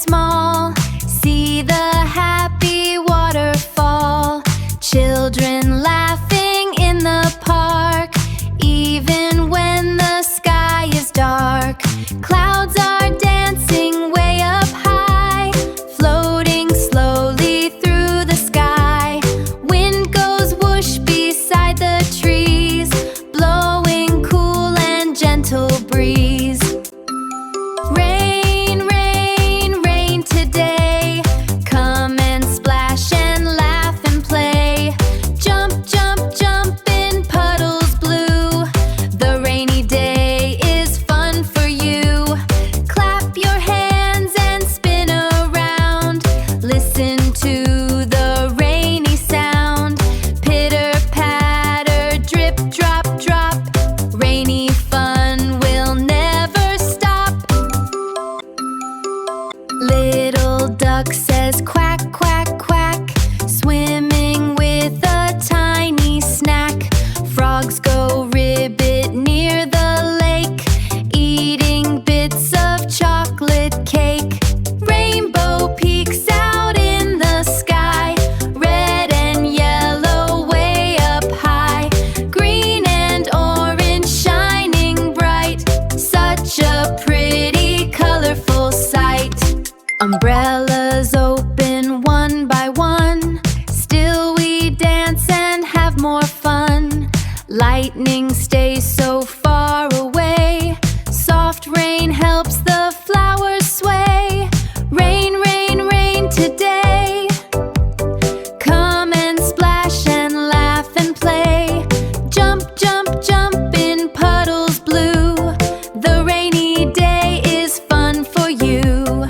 small. See the happy waterfall. Children laughing in the park, even when the sky is dark. Clouds are dancing way up high, floating slowly through the sky. Wind goes whoosh beside the trees, blowing cool and gentle breeze. Rain, rain, rain today. Come and splash and laugh and play. Jump, jump, jump in puddles blue. The rainy day is fun for you. Clap your hands and spin around. Listen to the rainy sound. Pitter patter, drip drop drop. Rainy fun will never stop. Little duck says quack, quack, quack, swimming with a tiny snack. Frogs go ribbit near the lake, eating bits of chocolate cake. Rainbow peaks out in the sky, red and yellow way up high. Green and orange shining bright, such a pretty colorful sight. Umbrellas open one by one, still we dance and have more fun. Lightning stays so far away, soft rain helps the flowers sway. Rain, rain, rain today. Come and splash and laugh and play. Jump, jump, jump in puddles blue. The rainy day is fun for you.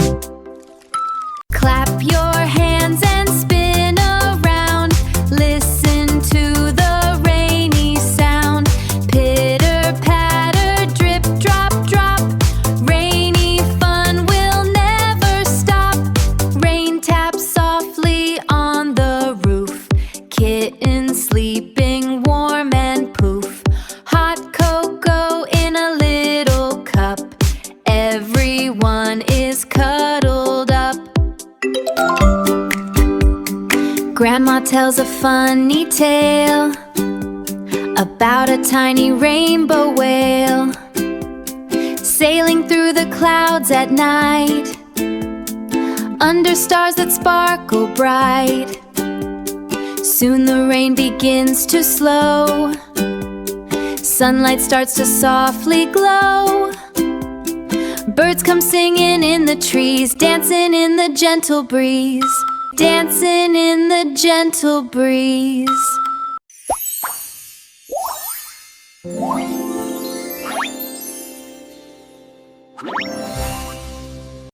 Clap your hands and spin around. Listen to the rainy sound. Pitter patter, drip drop drop. Rainy fun will never stop. Rain taps softly on the roof. Kittens sleeping warm and poof. Hot cocoa in a little cup. Everyone is cuddled up. Grandma tells a funny tale about a tiny rainbow whale sailing through the clouds at night, under stars that sparkle bright. Soon the rain begins to slow. Sunlight starts to softly glow. Birds come singing in the trees, dancing in the gentle breeze. Dancing in the gentle breeze.